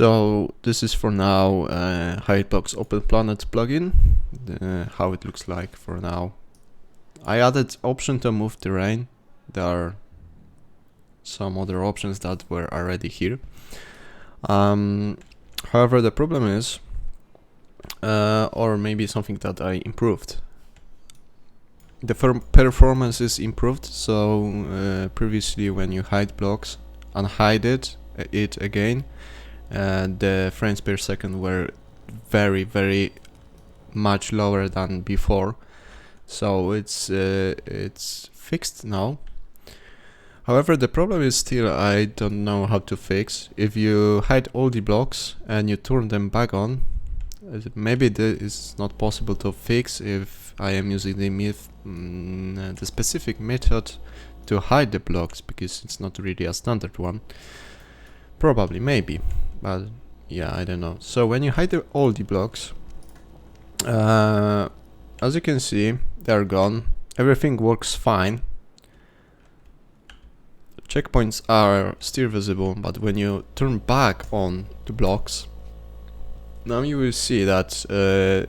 So this is for now Hideblox Open Planet plugin, how it looks like for now. I added option to move terrain. There are some other options that were already here. However, the problem is, or maybe something that I improved. The performance is improved, so previously when you hide blocks and hide it again, the frames per second were very much lower than before. So it's fixed now. However, the problem is still I don't know how to fix. If you hide all the blocks and you turn them back on, maybe this is not possible to fix if I am using the specific method to hide the blocks, because it's not really a standard one. Probably, maybe, but yeah, I don't know. So when you hide all the blocks, as you can see, they're gone. Everything works fine. Checkpoints are still visible, but when you turn back on the blocks, now you will see that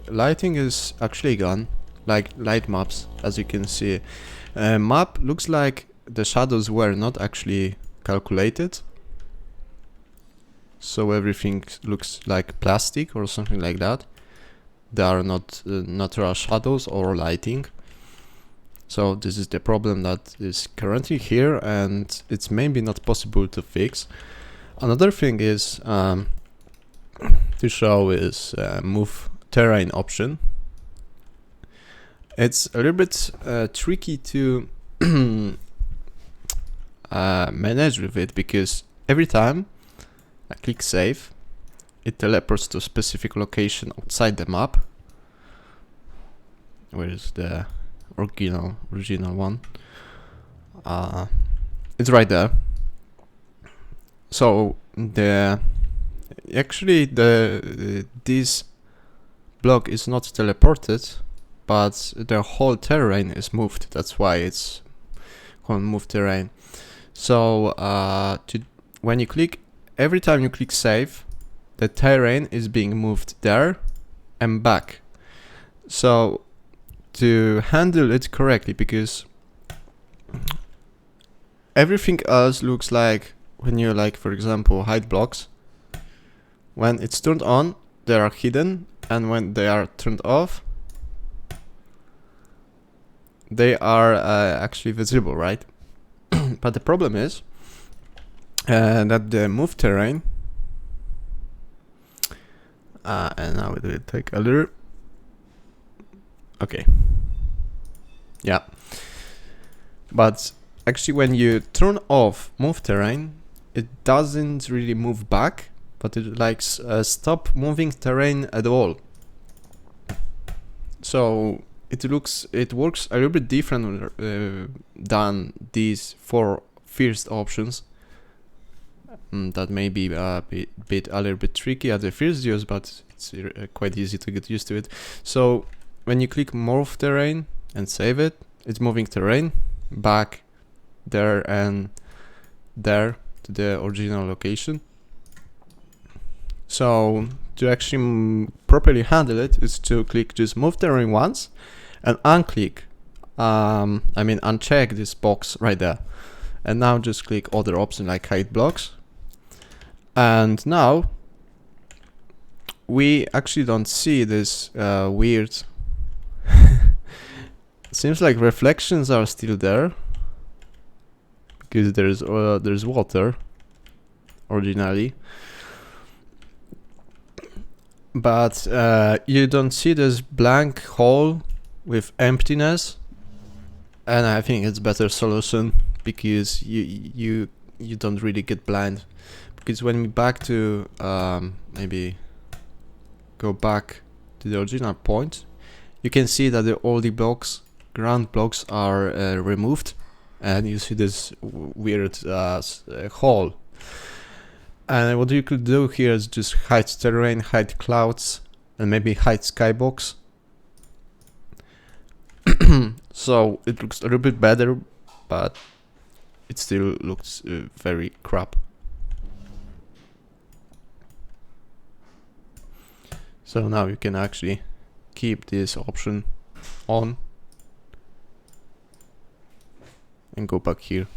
lighting is actually gone, like light maps, as you can see. Map looks like the shadows were not actually calculated, so everything looks like plastic or something like that. They are not natural shadows or lighting. So this is the problem that is currently here, and it's maybe not possible to fix. Another thing is to show is move terrain option. It's a little bit tricky to manage with it, because every time I click save, it teleports to a specific location outside the map. Where is the original one? It's right there. So actually this block is not teleported, but the whole terrain is moved. That's why it's called move terrain. So when you click, every time you click save, the terrain is being moved there and back. So to handle it correctly, because everything else looks like when you, like, for example, hide blocks, when it's turned on they are hidden, and when they are turned off they are actually visible, right? But the problem is that the move terrain, and now it will take a little. Okay. Yeah. But actually when you turn off move terrain, it doesn't really move back, but it likes stop moving terrain at all. So it works a little bit different than these four first options. That may be a little bit tricky at the first use, but it's quite easy to get used to it. So when you click move terrain and save it, it's moving terrain back there and there to the original location. So to actually properly handle it is to click just move terrain once and uncheck this box right there, and now just click other option like hide blocks, and now we actually don't see this weird seems like reflections are still there, because there's water originally, but you don't see this blank hole with emptiness, and I think it's better solution, because you don't really get blind. Because when we back to maybe go back to the original point, you can see that all the blocks, ground blocks, are removed, and you see this weird hole. And what you could do here is just hide terrain, hide clouds, and maybe hide skybox. So it looks a little bit better, but it still looks very crap. So now you can actually keep this option on and go back here.